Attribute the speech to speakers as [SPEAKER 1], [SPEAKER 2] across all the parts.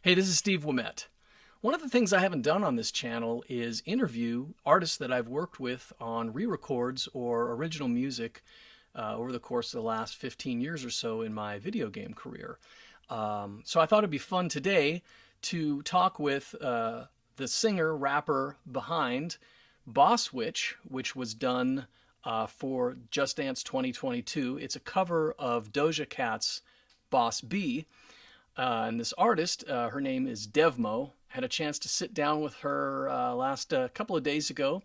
[SPEAKER 1] Hey, this is Steve Ouimette. One of the things I haven't done on this channel is interview artists that I've worked with on re-records or original music over the course of the last 15 years or so in my video game career. So I thought it'd be fun today to talk with the singer, rapper behind Boss Witch, which was done for Just Dance 2022. It's a cover of Doja Cat's Boss B. And this artist, her name is DEVMO, had a chance to sit down with her last couple of days ago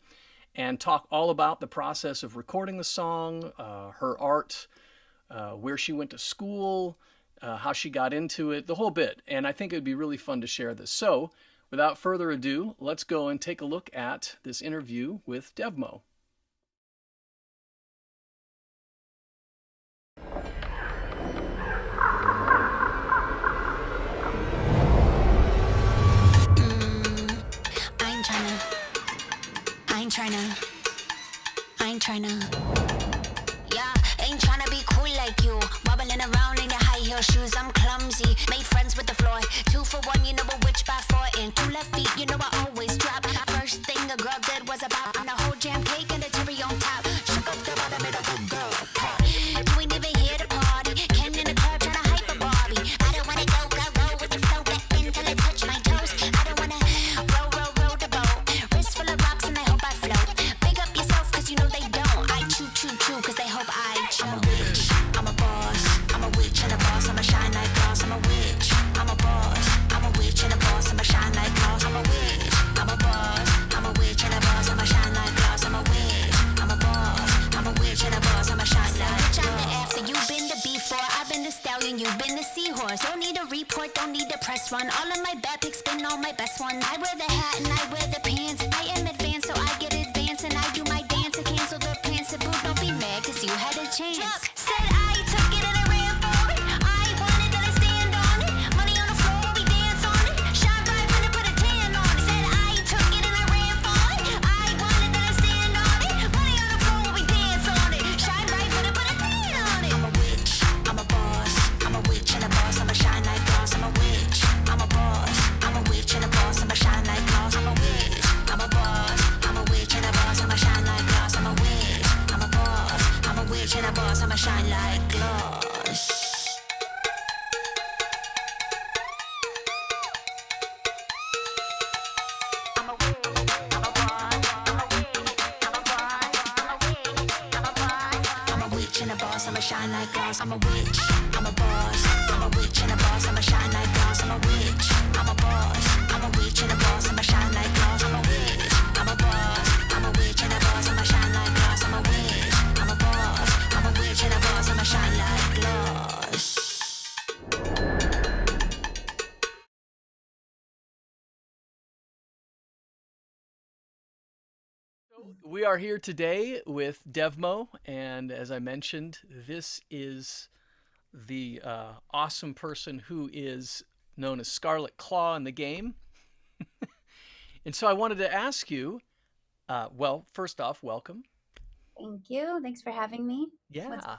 [SPEAKER 1] and talk all about the process of recording the song, her art, where she went to school, how she got into it, the whole bit. And I think it would be really fun to share this. So without further ado, let's go and take a look at this interview with DEVMO.
[SPEAKER 2] Yeah, ain't tryna be cool like you. Wobbling around in your high heel shoes, I'm clumsy. Made friends with the floor. 2 for 1, you know a witch by 4. And 2 left feet, you know I always drop. First thing a girl did was a bop. And a whole jam cake and a cherry on top. Shook up the bottom, made a good girl pop. You ain't even here to party. Ken in the club tryna hype a Barbie. I don't wanna go with the flow back until it touch my toes. I don't wanna roll the boat. Wrist full of rocks and I hope I float. Big up yourself cause you know they don't. I chew cause they hope I choke. I'm a witch, I'm a boss. I'm a witch and a boss, I'ma shine like glass. I'm a witch, I'm a boss. I'm a witch and a boss, I'ma shine like glass. I'm a witch, I'm a boss. I'm a witch and a boss, I'ma shine like glass. I'm a witch, I'm a boss. I'm a witch and a boss, I'ma shine like glass. I'm the after, you've been the before. I've been the stallion, you've been the seahorse. Don't need a report, don't need a press run. All of my bad pics been all my best ones. I wear the hat and I wear the pants. I am advanced, so I get advanced. And I do my dance to cancel the plans to boot. Don't be mad, cause you had a chance. Look, said I took it and I ran for it. I wanted that I stand on it. Money on the floor, we dance on it. Shine bright when I put a tan on it. Said I took it and I ran for it. I wanted that I stand on it. Money on the floor, we dance on it. Shine bright when I put a tan on it. I'm a witch, I'm a boss. I'm a witch and a boss, I'ma shine like glass. I'm a witch, I'm a boss. I'm a witch and a boss, I'ma shine like glass. I'm a witch, I'm a boss. I'm a witch and a boss, I'ma shine like glass. I'm a witch, I'm a boss. I'm a witch and a boss, I'ma shine like glass. I'm a witch, I'm a boss. I'm a witch, I'm a boss. I'm a witch, I'm a boss. I'm a witch and a boss, I'ma shine like glass. I'm a witch, I'm a boss. I'm a witch and a boss, I'ma shine like glass. I'm a witch, I'm a boss. I'm a witch and a boss, I'ma shine like glass. I'm a witch, I'm a boss. I'm a witch and a boss, I'ma shine like glass. I'm a witch, I'm a boss. I'm a witch and a boss, I'ma shine like glass.
[SPEAKER 1] We are here today with DEVMO, and as I mentioned, this is the awesome person who is known as Scarlet Claw in the game. And so I wanted to ask you, well, first off, welcome.
[SPEAKER 3] Thank you. Thanks for having me.
[SPEAKER 1] Yeah.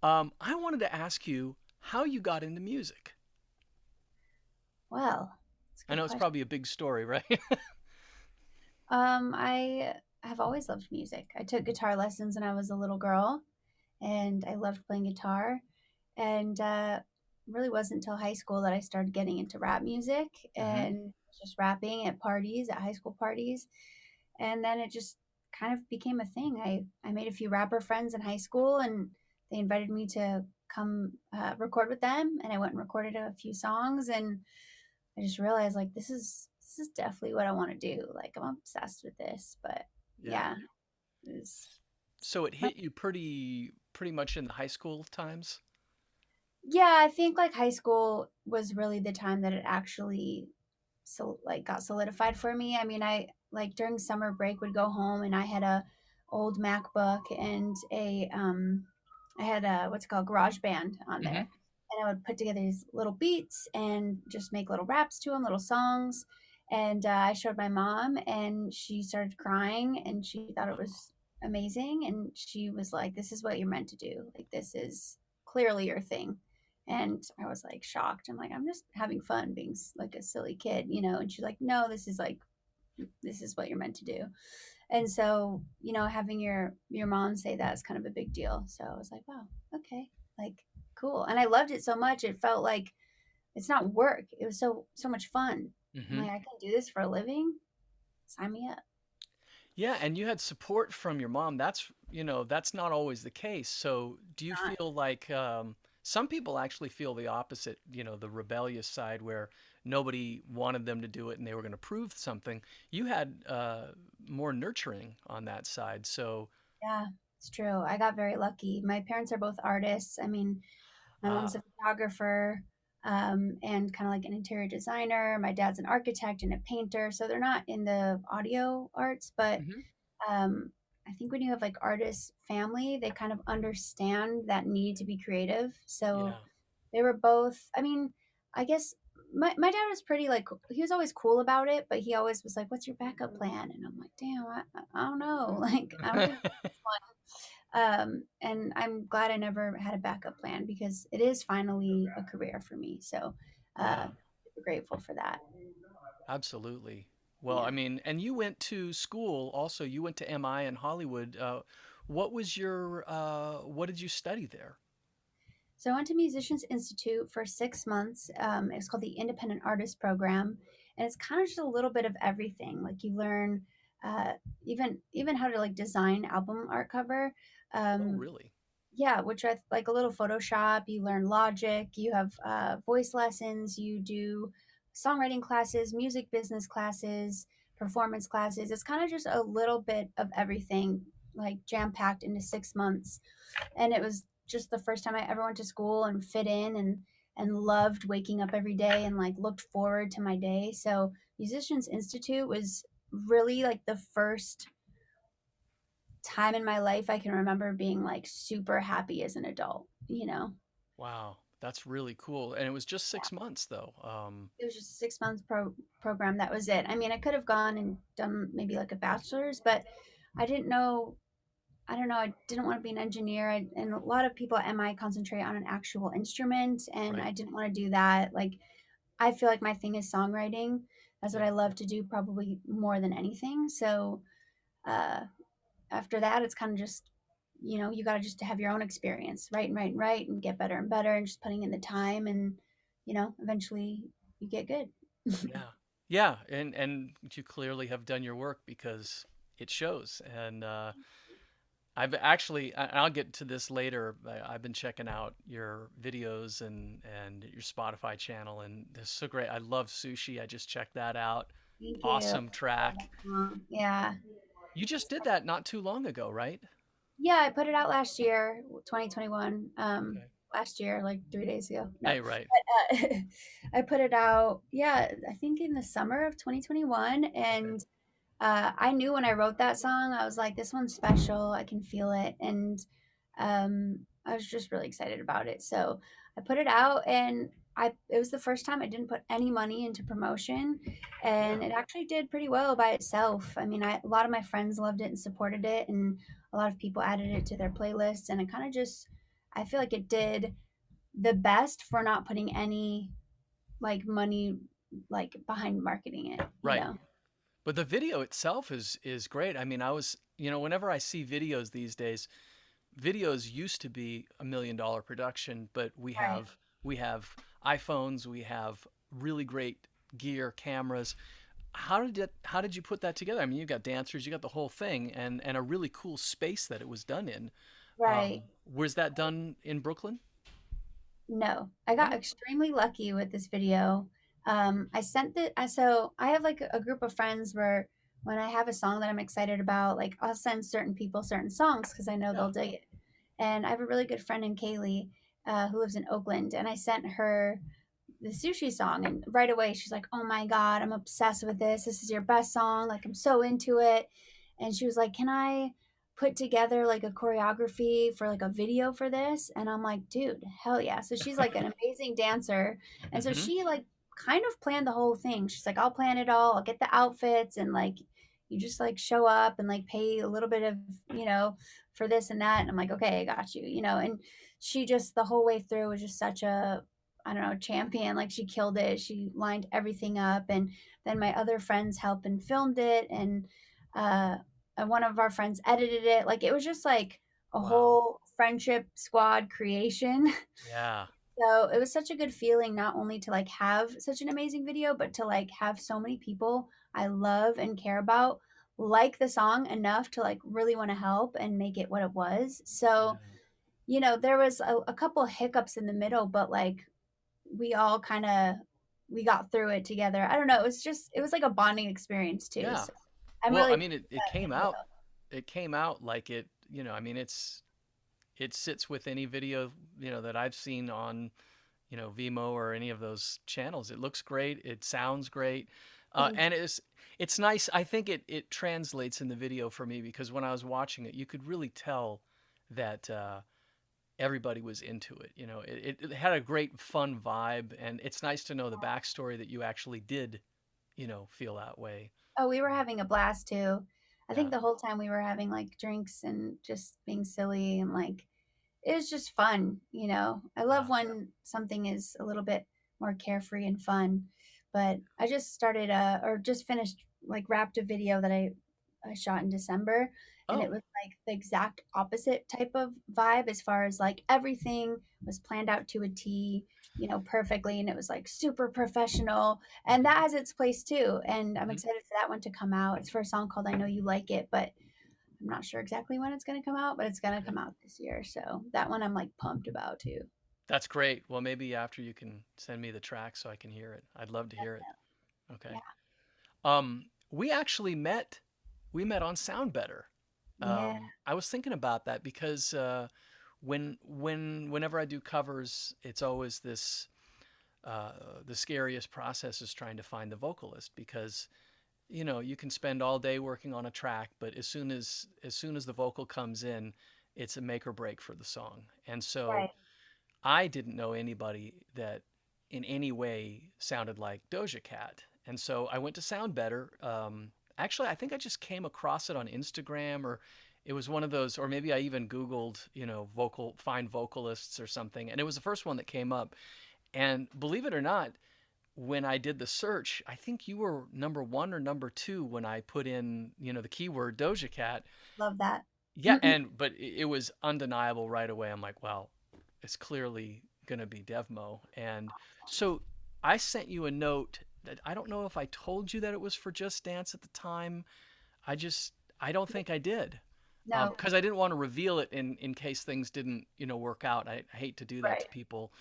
[SPEAKER 1] I wanted to ask you how you got into music.
[SPEAKER 3] Well, that's a
[SPEAKER 1] I
[SPEAKER 3] good
[SPEAKER 1] know it's
[SPEAKER 3] question.
[SPEAKER 1] probably a big story, right?
[SPEAKER 3] I have always loved music. I took guitar lessons when I was a little girl, and I loved playing guitar. And really wasn't until high school that I started getting into rap music and just rapping at parties, at high school parties. And then it just kind of became a thing. I made a few rapper friends in high school, and they invited me to come record with them. And I went and recorded a few songs, and I just realized like this is definitely what I want to do. Like I'm obsessed with this. But yeah, it was,
[SPEAKER 1] So it hit you pretty much in the high school times?
[SPEAKER 3] yeah, I think like high school was really the time that it actually got solidified for me. I mean, I like during summer break would go home and I had a old MacBook and I had a what's it called GarageBand on there. And I would put together these little beats and just make little raps to them, little songs. And I showed my mom, and she started crying, and she thought it was amazing. And she was like, "This is what you're meant to do. Like this is clearly your thing." And I was like shocked. I'm like, I'm just having fun being like a silly kid, you know? And she's like, no, this is what you're meant to do. And so, you know, having your mom say that is kind of a big deal. So I was like, wow, okay, like cool. And I loved it so much. It felt like it's not work. It was so much fun. I'm
[SPEAKER 1] Hmm.
[SPEAKER 3] like, I can do this for a living. Sign me up.
[SPEAKER 1] Yeah, and you had support from your mom. That's, that's not always the case. So, do you
[SPEAKER 3] Not,
[SPEAKER 1] feel like some people actually feel the opposite, the rebellious side where nobody wanted them to do it and they were going to prove something. You had more nurturing on that side. So,
[SPEAKER 3] yeah, it's true. I got very lucky. My parents are both artists. I mean, my mom's
[SPEAKER 1] ah,
[SPEAKER 3] a photographer, and kind of like an interior designer. My dad's an architect and a painter. So they're not in the audio arts, but
[SPEAKER 1] hmm,
[SPEAKER 3] um, I think when you have like artist family, they kind of understand that need to be creative. So
[SPEAKER 1] yeah.
[SPEAKER 3] they were both, I mean, I guess my dad was pretty like, he was always cool about it, but he always was like, what's your backup plan? And I'm like, damn, I don't know. Like, I don't think and I'm glad I never had a backup plan because it is finally a career for me. So,
[SPEAKER 1] Yeah,
[SPEAKER 3] super grateful for that.
[SPEAKER 1] absolutely. Well,
[SPEAKER 3] Yeah.
[SPEAKER 1] I mean, and you went to school also. You went to MI in Hollywood. What did you study there?
[SPEAKER 3] So I went to Musicians Institute for 6 months. It's called the Independent Artist Program, and it's kind of just a little bit of everything. Like you learn uh, even how to like design album art cover.
[SPEAKER 1] Oh,
[SPEAKER 3] Um,
[SPEAKER 1] really?
[SPEAKER 3] yeah, which I like a little Photoshop. You learn Logic. You have voice lessons. You do songwriting classes, music business classes, performance classes. It's kind of just a little bit of everything, like jam packed into 6 months. And it was just the first time I ever went to school and fit in and loved waking up every day and like looked forward to my day. So Musicians Institute was really like the first time in my life I can remember being like super happy as an adult, you know?
[SPEAKER 1] Wow, that's really cool. And it was just
[SPEAKER 3] Yeah.
[SPEAKER 1] 6 months though.
[SPEAKER 3] It was just a 6 months program. That was it. I mean, I could have gone and done maybe like a bachelor's, but I didn't know. I don't know. I didn't want to be an engineer. And a lot of people at MI concentrate on an actual instrument, and
[SPEAKER 1] Right.
[SPEAKER 3] I didn't want to do that. Like, I feel like my thing is songwriting. That's what
[SPEAKER 1] Yeah.
[SPEAKER 3] I love to do, probably more than anything. So, uh, after that, it's kind of just, you know, you got to just have your own experience, write and write and write and get better and better and just putting in the time. And, you know, eventually you get good.
[SPEAKER 1] Yeah. Yeah, and you clearly have done your work because it shows. And I've actually, I'll get to this later. I've been checking out your videos and your Spotify channel, and they're so great. I love Sushi. I just checked that out.
[SPEAKER 3] Thank you.
[SPEAKER 1] Awesome track.
[SPEAKER 3] Yeah.
[SPEAKER 1] You just did that not too long ago, right?
[SPEAKER 3] Yeah, I put it out last year, 2021.
[SPEAKER 1] Okay.
[SPEAKER 3] Last year, like 3 days ago. No,
[SPEAKER 1] Hey, right.
[SPEAKER 3] but I put it out. Yeah, I think in the summer of 2021,
[SPEAKER 1] Okay.
[SPEAKER 3] and I knew when I wrote that song, I was like, this one's special. I can feel it, and I was just really excited about it. So I put it out, and it was the first time I didn't put any money into promotion, and
[SPEAKER 1] Yeah.
[SPEAKER 3] it actually did pretty well by itself. I mean, a lot of my friends loved it and supported it, and a lot of people added it to their playlists, and it kind of just, I feel like it did the best for not putting any like money like behind marketing it, you
[SPEAKER 1] Right.
[SPEAKER 3] know.
[SPEAKER 1] But the video itself is great. I mean, whenever I see videos these days, videos used to be $1 million production, but
[SPEAKER 3] Right.
[SPEAKER 1] we have iPhones, we have really great gear, cameras. How did you put that together? I mean, you got dancers, you got the whole thing, and a really cool space that it was done in.
[SPEAKER 3] Right.
[SPEAKER 1] Was that done in Brooklyn?
[SPEAKER 3] No, I got
[SPEAKER 1] No.
[SPEAKER 3] extremely lucky with this video. I sent it. So I have like a group of friends where when I have a song that I'm excited about, like I'll send certain people certain songs because I know
[SPEAKER 1] Yeah.
[SPEAKER 3] they'll dig it. And I have a really good friend named Kaylee, who lives in Oakland, and I sent her the sushi song, and right away she's like, "Oh my god, I'm obsessed with this. This is your best song. Like I'm so into it." And she was like, "Can I put together like a choreography for like a video for this?" And I'm like, "Dude, hell yeah." So she's like an amazing dancer. And so
[SPEAKER 1] Hmm.
[SPEAKER 3] she like kind of planned the whole thing. She's like, "I'll plan it all. I'll get the outfits and like you just like show up and like pay a little bit of, you know, for this and that." And I'm like, "Okay, I got you." You know, and she just the whole way through was just such a, I don't know, champion. Like she killed it. She lined everything up, and then my other friends helped and filmed it, uh, and one of our friends edited it. Like it was just like a
[SPEAKER 1] Wow.
[SPEAKER 3] whole friendship squad creation.
[SPEAKER 1] Yeah.
[SPEAKER 3] So it was such a good feeling not only to like have such an amazing video, but to like have so many people I love and care about like the song enough to like really want to help and make it what it was. So,
[SPEAKER 1] Yeah.
[SPEAKER 3] there was a couple hiccups in the middle, but like we all kind of we got through it together. I don't know. It was like a bonding experience too.
[SPEAKER 1] Yeah.
[SPEAKER 3] So I'm
[SPEAKER 1] Well,
[SPEAKER 3] really
[SPEAKER 1] I
[SPEAKER 3] proud
[SPEAKER 1] mean,
[SPEAKER 3] of that video.
[SPEAKER 1] it came out like it, I mean, it sits with any video, that I've seen on, Vimeo or any of those channels. It looks great. It sounds great.
[SPEAKER 3] Thank
[SPEAKER 1] And it's nice. I think it translates in the video for me because when I was watching it, you could really tell that, everybody was into it. It had a great fun vibe, and it's nice to know the backstory that you actually did, feel that way.
[SPEAKER 3] Oh, we were having a blast too. I think
[SPEAKER 1] Yeah.
[SPEAKER 3] the whole time we were having like drinks and just being silly and like it was just fun. I love
[SPEAKER 1] Yeah.
[SPEAKER 3] when something is a little bit more carefree and fun. But I just started or just finished like wrapped a video that I shot in December, and it
[SPEAKER 1] Oh.
[SPEAKER 3] was like the exact opposite type of vibe as far as like everything was planned out to a T, perfectly, and it was like super professional, and
[SPEAKER 1] Hmm.
[SPEAKER 3] that has its place too. And I'm
[SPEAKER 1] Hmm.
[SPEAKER 3] excited for that one to come out. It's for a song called I Know You Like It, but I'm not sure exactly when it's going to come out, but it's going to
[SPEAKER 1] Okay.
[SPEAKER 3] come out this year. So that one I'm like pumped about too.
[SPEAKER 1] That's great. Well, maybe after you can send me the track so I can hear it. I'd love to hear it. Okay.
[SPEAKER 3] Yeah.
[SPEAKER 1] We actually met. We met on Sound Better.
[SPEAKER 3] Yeah.
[SPEAKER 1] I was thinking about that because whenever I do covers, it's always the scariest process is trying to find the vocalist because you can spend all day working on a track, but as soon as the vocal comes in, it's a make or break for the song. And so
[SPEAKER 3] Right.
[SPEAKER 1] I didn't know anybody that in any way sounded like Doja Cat. And so I went to Sound Better. Actually, I think I just came across it on Instagram, or it was one of those, or maybe I even Googled, find vocalists or something. And it was the first one that came up. And believe it or not, when I did the search, I think you were number one or number two when I put in, the keyword Doja Cat.
[SPEAKER 3] Love that.
[SPEAKER 1] Yeah, but it was undeniable right away. I'm like, well, it's clearly gonna be DEVMO. And so I sent you a note that I don't know if I told you that it was for Just Dance at the time. I don't think I did.
[SPEAKER 3] No.
[SPEAKER 1] Because I didn't want to reveal it in case things didn't, work out. I hate to do that to
[SPEAKER 3] Right.
[SPEAKER 1] people.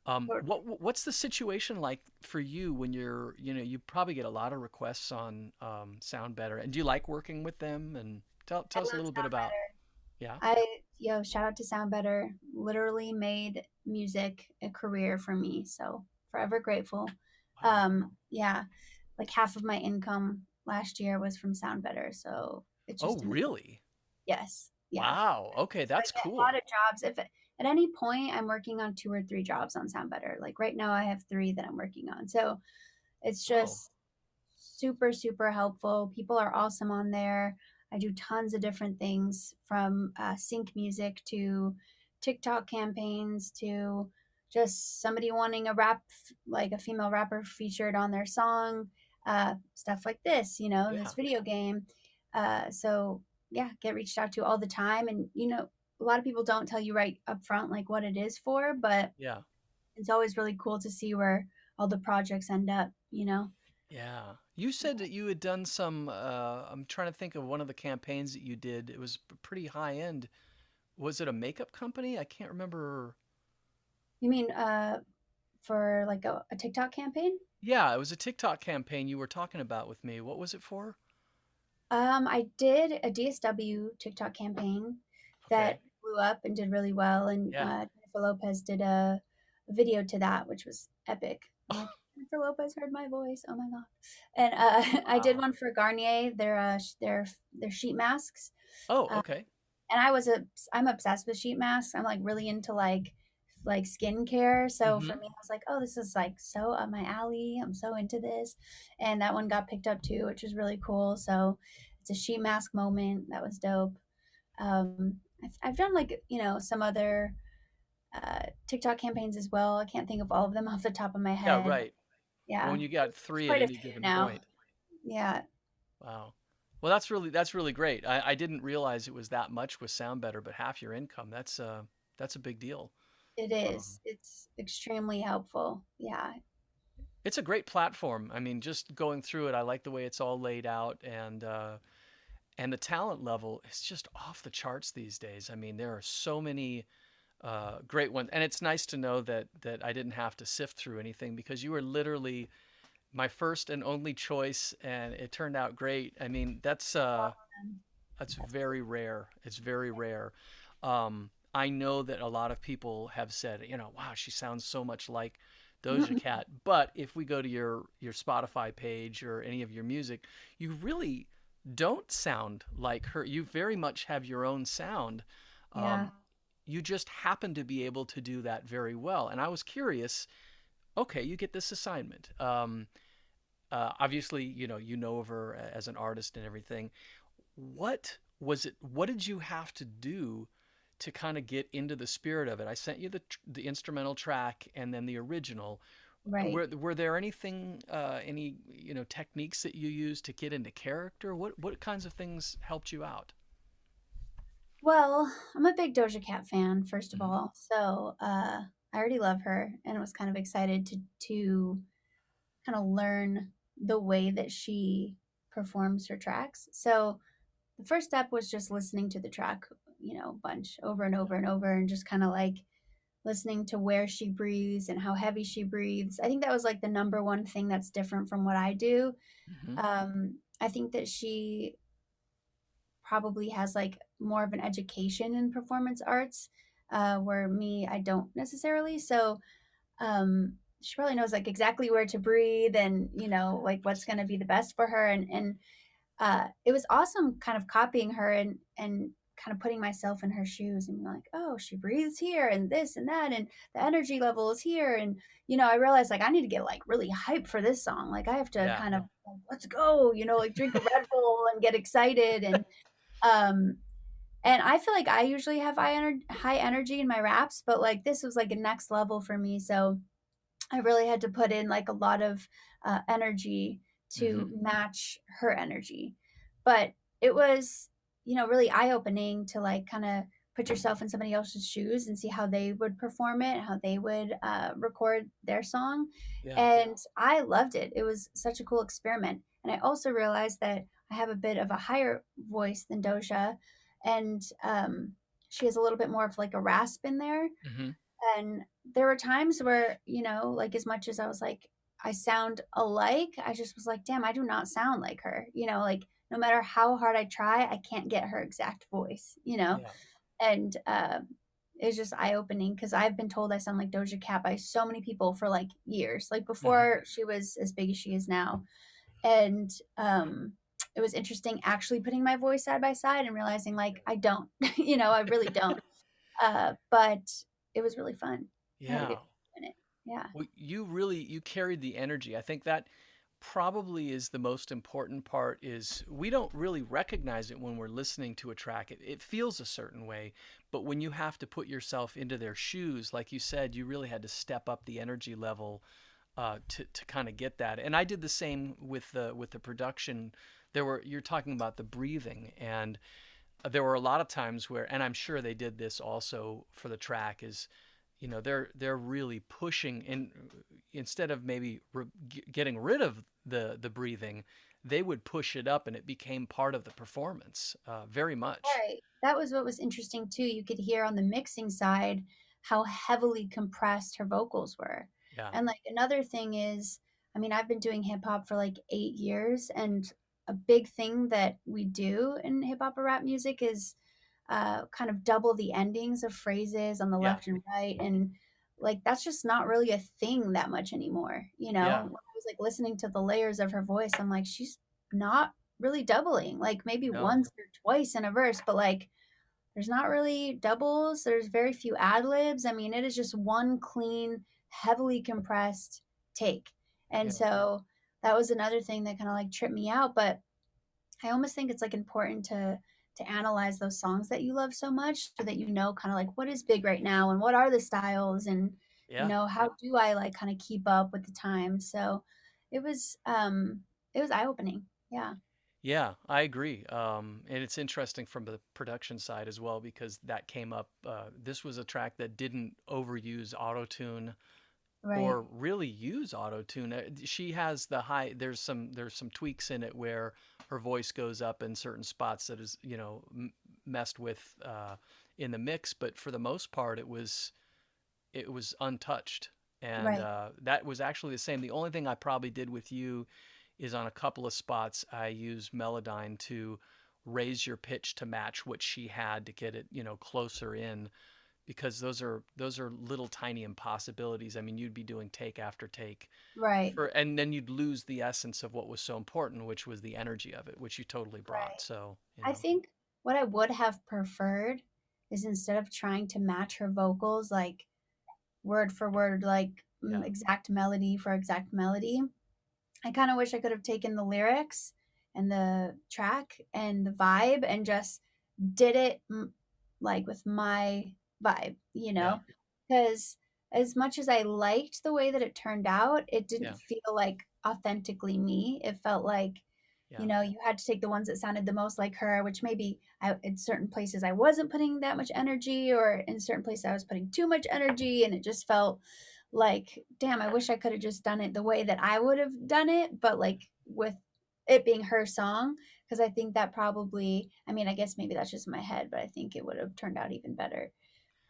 [SPEAKER 3] Or-
[SPEAKER 1] What's the situation like for you when you probably get a lot of requests on Sound Better, and do you like working with them? And
[SPEAKER 3] I
[SPEAKER 1] tell us a
[SPEAKER 3] love
[SPEAKER 1] little bit
[SPEAKER 3] Sound
[SPEAKER 1] about,
[SPEAKER 3] Better.
[SPEAKER 1] yeah.
[SPEAKER 3] Shout out to Sound Better. Literally made music a career for me. So forever grateful.
[SPEAKER 1] Wow.
[SPEAKER 3] Yeah, like half of my income last year was from Sound Better. So it's
[SPEAKER 1] Oh,
[SPEAKER 3] just amazing.
[SPEAKER 1] really?
[SPEAKER 3] Yes. Yeah.
[SPEAKER 1] Wow. Okay,
[SPEAKER 3] So I
[SPEAKER 1] that's
[SPEAKER 3] get a lot
[SPEAKER 1] cool.
[SPEAKER 3] of jobs. If at any point I'm working on two or three jobs on Sound Better, like right now I have three that I'm working on. So it's
[SPEAKER 1] Oh,
[SPEAKER 3] just super, super helpful. People are awesome on there. I do tons of different things from sync music to TikTok campaigns to just somebody wanting a rap, like a female rapper featured on their song, stuff like this,
[SPEAKER 1] yeah,
[SPEAKER 3] this video game. So, yeah, get reached out to all the time. And, a lot of people don't tell you right up front, like what it is for, but
[SPEAKER 1] yeah,
[SPEAKER 3] it's always really cool to see where all the projects end up.
[SPEAKER 1] yeah. You said that you had done some. I'm trying to think of one of the campaigns that you did. It was pretty high end. Was it a makeup company? I can't remember.
[SPEAKER 3] You mean for like a TikTok campaign?
[SPEAKER 1] Yeah, it was a TikTok campaign you were talking about with me. What was it for?
[SPEAKER 3] I did a DSW TikTok campaign that
[SPEAKER 1] Okay.
[SPEAKER 3] blew up and did really well, and
[SPEAKER 1] Yeah.
[SPEAKER 3] Jennifer Lopez did a video to that, which was epic. I'm like, Jennifer Lopez heard my voice. Oh my god! And I did
[SPEAKER 1] Wow.
[SPEAKER 3] one for Garnier, their sheet masks.
[SPEAKER 1] Oh,
[SPEAKER 3] Uh,
[SPEAKER 1] okay.
[SPEAKER 3] and I'm obsessed with sheet masks. I'm like really into like skincare. So for
[SPEAKER 1] Mm-hmm.
[SPEAKER 3] me, I was like, oh, this is like so up my alley. I'm so into this. And that one got picked up too, which was really cool. So it's a sheet mask moment. That was dope. I've done like, some other TikTok campaigns as well. I can't think of all of them off the top of my
[SPEAKER 1] Yeah,
[SPEAKER 3] head.
[SPEAKER 1] right. Well,
[SPEAKER 3] Yeah,
[SPEAKER 1] when you got
[SPEAKER 3] there's
[SPEAKER 1] three at
[SPEAKER 3] quite a
[SPEAKER 1] any
[SPEAKER 3] few
[SPEAKER 1] given
[SPEAKER 3] now.
[SPEAKER 1] point.
[SPEAKER 3] Yeah,
[SPEAKER 1] Wow. Well, that's really great. I didn't realize it was that much with Sound Better, but half your income, that's a big deal.
[SPEAKER 3] it
[SPEAKER 1] Um,
[SPEAKER 3] is. It's extremely helpful. Yeah,
[SPEAKER 1] it's a great platform. I mean, just going through it, I like the way it's all laid out, and the talent level is just off the charts these days. I mean, there are so many great ones, and it's nice to know that I didn't have to sift through anything because you were literally my first and only choice, and it turned out great. I mean, that's very rare. It's very rare. I know that a lot of people have said, wow, she sounds so much like Doja Cat. But if we go to your Spotify page or any of your music, you really don't sound like her. You very much have your own sound.
[SPEAKER 3] yeah.
[SPEAKER 1] Um, you just happen to be able to do that very well. And I was curious. Okay, you get this assignment. Obviously, you know of her as an artist and everything. What was it? What did you have to do to kind of get into the spirit of it? I sent you the instrumental track and then the original.
[SPEAKER 3] Right.
[SPEAKER 1] Were there anything, any techniques that you used to get into character? What kinds of things helped you out?
[SPEAKER 3] Well, I'm a big Doja Cat fan, first of
[SPEAKER 1] Hmm.
[SPEAKER 3] all. So I already love her and was kind of excited to kind of learn the way that she performs her tracks. So the first step was just listening to the track, a bunch over and over and over, and just kind of like listening to where she breathes and how heavy she breathes. I think that was like the number one thing that's different from what I do.
[SPEAKER 1] Hmm.
[SPEAKER 3] I think that she probably has like more of an education in performance arts, where me, I don't necessarily. So she probably knows like exactly where to breathe and like what's going to be the best for her. And it was awesome kind of copying her and kind of putting myself in her shoes and being like, oh, she breathes here and this and that and the energy level is here. And I realized like I need to get like really hyped for this song. Like I have to
[SPEAKER 1] Yeah.
[SPEAKER 3] kind of like, let's go, like drink a Red Bull and get excited. Um and I feel like I usually have high energy in my raps, but like this was like a next level for me. So I really had to put in like a lot of energy
[SPEAKER 1] Hmm.
[SPEAKER 3] to match her energy. But it was, really eye opening to like kind of put yourself in somebody else's shoes and see how they would perform it, how they would record their song.
[SPEAKER 1] Yeah.
[SPEAKER 3] And I loved it. It was such a cool experiment. And I also realized that I have a bit of a higher voice than Doja. And she has a little bit more of like a rasp in there,
[SPEAKER 1] Hmm.
[SPEAKER 3] and there were times where, like as much as I was like, I sound alike, I just was like, damn, I do not sound like her. Like no matter how hard I try, I can't get her exact voice.
[SPEAKER 1] Yeah.
[SPEAKER 3] And it's just eye opening because I've been told I sound like Doja Cat by so many people for like years, like
[SPEAKER 1] Hmm.
[SPEAKER 3] before she was as big as she is now. And it was interesting actually putting my voice side by side and realizing like I don't, I really don't. But it was really fun. I had a good
[SPEAKER 1] Yeah.
[SPEAKER 3] time in it. Yeah.
[SPEAKER 1] Well, you carried the energy. I think that probably is the most important part is we don't really recognize it when we're listening to a track. It feels a certain way, but when you have to put yourself into their shoes, like you said, you really had to step up the energy level to kind of get that. And I did the same with the production. You're talking about the breathing, and there were a lot of times where, and I'm sure they did this also for the track, is they're really pushing in instead of maybe getting rid of the breathing, they would push it up and it became part of the performance very much.
[SPEAKER 3] Right. That was what was interesting too. You could hear on the mixing side how heavily compressed her vocals were.
[SPEAKER 1] Yeah.
[SPEAKER 3] And like another thing is, I mean, I've been doing hip hop for like 8 years, and a big thing that we do in hip hop or rap music is kind of double the endings of phrases on the
[SPEAKER 1] Yeah.
[SPEAKER 3] left and right. And like, that's just not really a thing that much anymore.
[SPEAKER 1] Yeah.
[SPEAKER 3] When I was like listening to the layers of her voice, I'm like, she's not really doubling, like maybe
[SPEAKER 1] No.
[SPEAKER 3] once or twice in a verse, but like, there's not really doubles. There's very few ad libs. I mean, it is just one clean, heavily compressed take. And
[SPEAKER 1] Yeah.
[SPEAKER 3] so that was another thing that kind of like tripped me out. But I almost think it's like important to to analyze those songs that you love so much so that you know kind of like what is big right now and what are the styles and
[SPEAKER 1] Yeah.
[SPEAKER 3] how do I like kind of keep up with the times. So it was um it was eye-opening. Yeah.
[SPEAKER 1] Yeah, I agree. And it's interesting from the production side as well because that came up. This was a track that didn't overuse autotune
[SPEAKER 3] Right.
[SPEAKER 1] or really use autotune. She has the high. There's some tweaks in it where her voice goes up in certain spots that is messed with in the mix, but for the most part, it was untouched, and
[SPEAKER 3] Right.
[SPEAKER 1] that was actually the same. The only thing I probably did with you is on a couple of spots I used Melodyne to raise your pitch to match what she had to get it closer in because those are little tiny impossibilities. I mean, you'd be doing take after take
[SPEAKER 3] Right.
[SPEAKER 1] and then you'd lose the essence of what was so important, which was the energy of it, which you totally brought.
[SPEAKER 3] Right.
[SPEAKER 1] So,
[SPEAKER 3] I think what I would have preferred is instead of trying to match her vocals like word for word, like
[SPEAKER 1] yeah,
[SPEAKER 3] exact melody for exact melody, I kind of wish I could have taken the lyrics and the track and the vibe and just did it like with my vibe,
[SPEAKER 1] yeah,
[SPEAKER 3] because as much as I liked the way that it turned out, it
[SPEAKER 1] yeah,
[SPEAKER 3] didn't feel like authentically me. It felt like,
[SPEAKER 1] yeah,
[SPEAKER 3] you had to take the ones that sounded the most like her, which maybe in certain places I wasn't putting that much energy, or in certain places I was putting too much energy, and it just felt like, damn, I wish I could have just done it the way that I would have done it, but like with it being her song, because I think that probably, I mean, I guess maybe that's just in my head, but I think it would have turned out even better,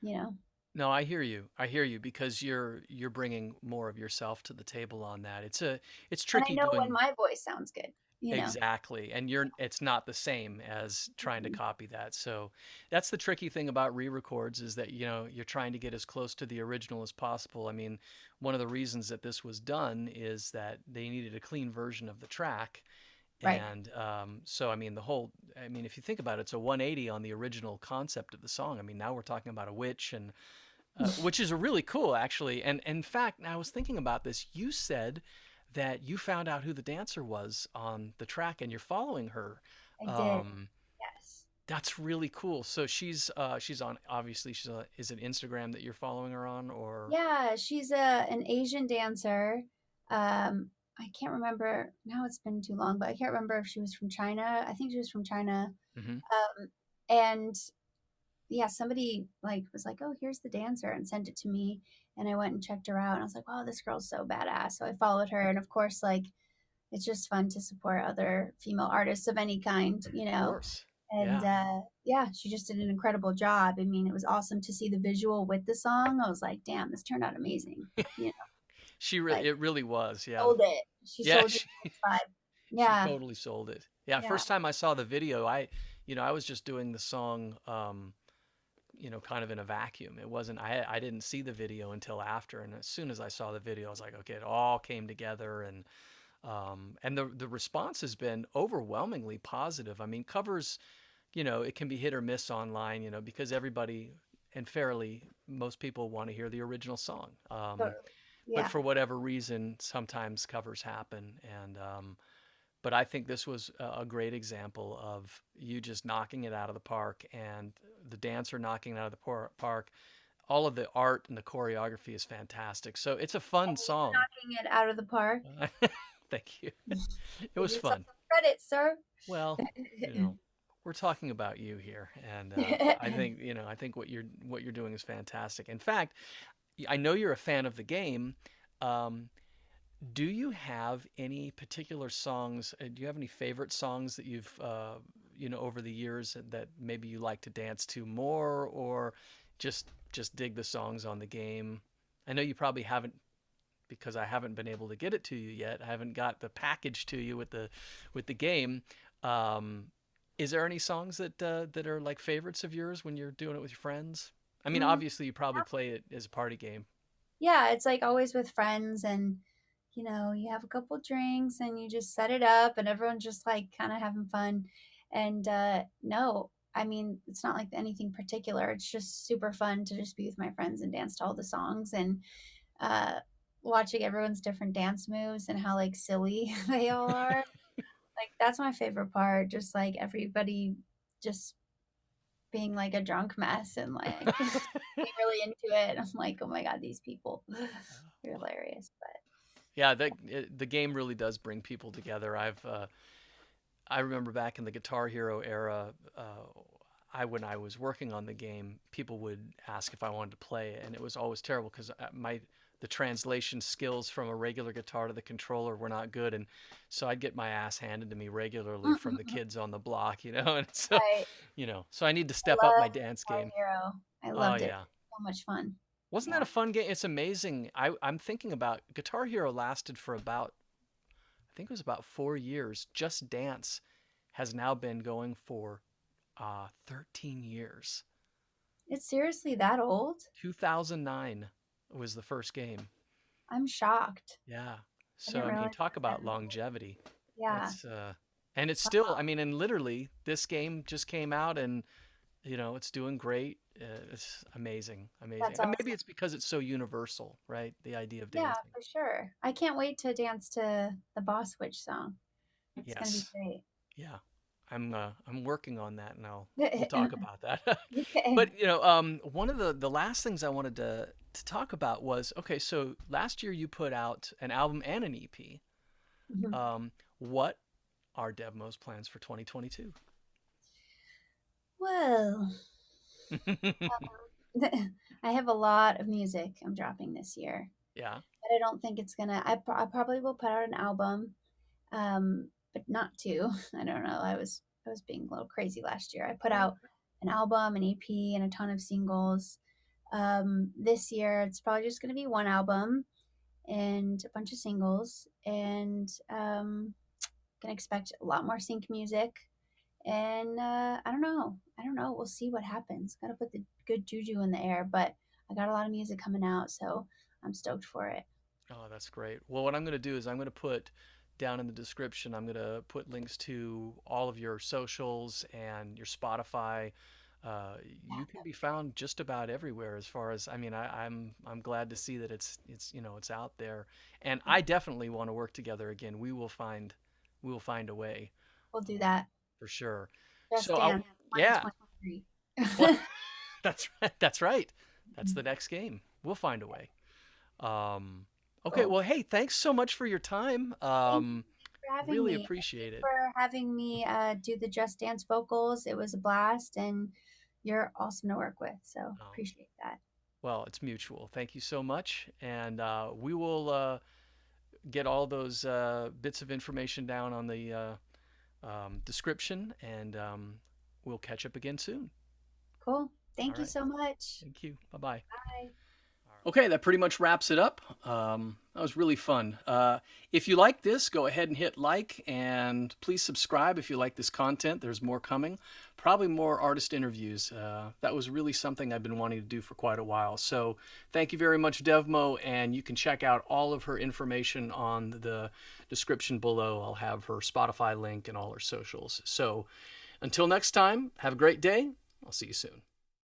[SPEAKER 3] you know.
[SPEAKER 1] No, I hear you. I hear you because you're bringing more of yourself to the table on that. It's
[SPEAKER 3] And I
[SPEAKER 1] tricky
[SPEAKER 3] know when
[SPEAKER 1] doing
[SPEAKER 3] my voice sounds good.
[SPEAKER 1] exactly, and it's not the same as trying to
[SPEAKER 3] Mhm.
[SPEAKER 1] copy that. So that's the tricky thing about re-records is that you're trying to get as close to the original as possible. I mean, one of the reasons that this was done is that they needed a clean version of the track.
[SPEAKER 3] Right.
[SPEAKER 1] And so, I mean, I mean, if you think about it, it's a 180 on the original concept of the song. I mean, now we're talking about a witch, and which is really cool, actually. And in fact, I was thinking about this. You said that you found out who the dancer was on the track, and you're following her.
[SPEAKER 3] I did.
[SPEAKER 1] Um,
[SPEAKER 3] Yes.
[SPEAKER 1] that's really cool. So she's on obviously is it Instagram that you're following her on or
[SPEAKER 3] Yeah, she's an Asian dancer. I can't remember now. It's been too long, but I can't remember if she was from China. I think she was from China.
[SPEAKER 1] hmm
[SPEAKER 3] And yeah, somebody like was like, "Oh, here's the dancer," and sent it to me. And I went and checked her out, and I was like, "Wow, this girl's so badass." So I followed her, and of course, like it's just fun to support other female artists of any kind.
[SPEAKER 1] of course.
[SPEAKER 3] And
[SPEAKER 1] Yeah.
[SPEAKER 3] yeah, she just did an incredible job. I mean, it was awesome to see the visual with the song. I was like, "Damn, this turned out amazing." You know, like
[SPEAKER 1] It really was. Yeah.
[SPEAKER 3] sold it. She
[SPEAKER 1] Yeah,
[SPEAKER 3] sold you the vibe.
[SPEAKER 1] she
[SPEAKER 3] Yeah,
[SPEAKER 1] totally sold it. Yeah,
[SPEAKER 3] yeah,
[SPEAKER 1] first time I saw the video, I was just doing the song kind of in a vacuum. It wasn't I didn't see the video until after, and as soon as I saw the video, I was like, okay, it all came together and the response has been overwhelmingly positive. I mean, covers, it can be hit or miss online, because everybody and fairly most people want to hear the original song.
[SPEAKER 3] totally.
[SPEAKER 1] But
[SPEAKER 3] Yeah.
[SPEAKER 1] for whatever reason, sometimes covers happen. And but I think this was a great example of you just knocking it out of the park and the dancer knocking it out of the park. All of the art and the choreography is fantastic. So it's a fun
[SPEAKER 3] And you
[SPEAKER 1] song.
[SPEAKER 3] knocking it out of the park.
[SPEAKER 1] Thank you. It
[SPEAKER 3] Give
[SPEAKER 1] was
[SPEAKER 3] yourself
[SPEAKER 1] fun.
[SPEAKER 3] some credit, sir.
[SPEAKER 1] Well, you know, we're talking about you here, and I think what you're doing is fantastic. In fact, I know you're a fan of the game. Um, do you have any particular songs? Do you have any favorite songs that you've over the years that maybe you like to dance to more, or just dig the songs on the game? I know you probably haven't because I haven't been able to get it to you yet. I haven't got the package to you with the game. Um, is there any songs that are like favorites of yours when you're doing it with your friends? I mean,
[SPEAKER 3] Mm,
[SPEAKER 1] obviously you probably play it as a party game.
[SPEAKER 3] yeah, it's like always with friends, and you have a couple drinks and you just set it up and everyone's just like kind of having fun. And no, I mean, it's not like anything particular. It's just super fun to just be with my friends and dance to all the songs and uh watching everyone's different dance moves and how like silly they all are. Like that's my favorite part, just like everybody just being like a drunk mess and like being really into it. I'm like, oh my God, these people, they're hilarious. But
[SPEAKER 1] Yeah, the game really does bring people together. I remember back in the Guitar Hero era, when I was working on the game, people would ask if I wanted to play it, and it was always terrible because the translation skills from a regular guitar to the controller were not good, and so I'd get my ass handed to me regularly from the kids on the block, and so,
[SPEAKER 3] I
[SPEAKER 1] so I need to step up my
[SPEAKER 3] love
[SPEAKER 1] dance
[SPEAKER 3] Guitar
[SPEAKER 1] game.
[SPEAKER 3] Hero. I
[SPEAKER 1] Oh
[SPEAKER 3] loved it.
[SPEAKER 1] yeah.
[SPEAKER 3] So much fun.
[SPEAKER 1] Wasn't that
[SPEAKER 3] Yeah.
[SPEAKER 1] a fun game? It's amazing. I'm thinking about Guitar Hero lasted for about, I think it was about 4 years. Just Dance has now been going for 13 years.
[SPEAKER 3] It's seriously that old?
[SPEAKER 1] 2009 was the first game.
[SPEAKER 3] I'm shocked.
[SPEAKER 1] Yeah.
[SPEAKER 3] I
[SPEAKER 1] So
[SPEAKER 3] didn't
[SPEAKER 1] I mean,
[SPEAKER 3] realize it
[SPEAKER 1] talk
[SPEAKER 3] was that
[SPEAKER 1] about
[SPEAKER 3] old.
[SPEAKER 1] longevity.
[SPEAKER 3] Yeah.
[SPEAKER 1] That's and it's still, I mean, and literally this game just came out and it's doing great. It's amazing, amazing.
[SPEAKER 3] That's
[SPEAKER 1] And maybe
[SPEAKER 3] awesome.
[SPEAKER 1] it's because it's so universal, right? The idea of
[SPEAKER 3] Yeah,
[SPEAKER 1] dancing.
[SPEAKER 3] for sure. I can't wait to dance to the Boss Witch song. It's gonna be
[SPEAKER 1] Yes.
[SPEAKER 3] great.
[SPEAKER 1] Yeah. I'm working on that and we'll talk about that.
[SPEAKER 3] Okay.
[SPEAKER 1] But one of the last things I wanted to talk about was, okay, so last year you put out an album and an EP.
[SPEAKER 3] Mhm.
[SPEAKER 1] What are DevMo's plans for 2022?
[SPEAKER 3] Well, I have a lot of music I'm dropping this year,
[SPEAKER 1] Yeah.
[SPEAKER 3] but I don't think it's gonna. I probably will put out an album, but not two. I don't know. I was being a little crazy last year. I put out an album, an EP, and a ton of singles. This year it's probably just gonna be one album and a bunch of singles, and can expect a lot more sync music. And I don't know. I don't know. We'll see what happens. Got to put the good juju in the air, but I got a lot of music coming out, so I'm stoked for it.
[SPEAKER 1] Oh, that's great. Well, what I'm going to do is I'm going to put down in the description, I'm going to put links to all of your socials and your Spotify. You can be found just about everywhere as far as, I mean, I'm glad to see that it's out there. And I definitely want to work together again. We will find a way
[SPEAKER 3] We'll do that.
[SPEAKER 1] for sure.
[SPEAKER 3] Just
[SPEAKER 1] So
[SPEAKER 3] Dance
[SPEAKER 1] yeah,
[SPEAKER 3] 2023.
[SPEAKER 1] that's right. That's right. That's the next game. We'll find a way. Um, okay,
[SPEAKER 3] Cool.
[SPEAKER 1] well, hey, thanks so much for your time.
[SPEAKER 3] Thank you for having
[SPEAKER 1] Really
[SPEAKER 3] me.
[SPEAKER 1] appreciate it.
[SPEAKER 3] For having me do the Just Dance vocals. It was a blast, and you're awesome to work with. So
[SPEAKER 1] Oh,
[SPEAKER 3] appreciate that.
[SPEAKER 1] well, it's mutual. Thank you so much. And we will get all those bits of information down on the description, and we'll catch up again soon.
[SPEAKER 3] Cool.
[SPEAKER 1] All
[SPEAKER 3] Thank you
[SPEAKER 1] right.
[SPEAKER 3] so much.
[SPEAKER 1] Thank you. Bye bye.
[SPEAKER 3] Bye.
[SPEAKER 1] Okay, that pretty much wraps it up. That was really fun. If you like this, go ahead and hit like, and please subscribe if you like this content. There's more coming, probably more artist interviews. That was really something I've been wanting to do for quite a while. So thank you very much, DevMo, and you can check out all of her information on the description below. I'll have her Spotify link and all her socials. So until next time, have a great day. I'll see you soon.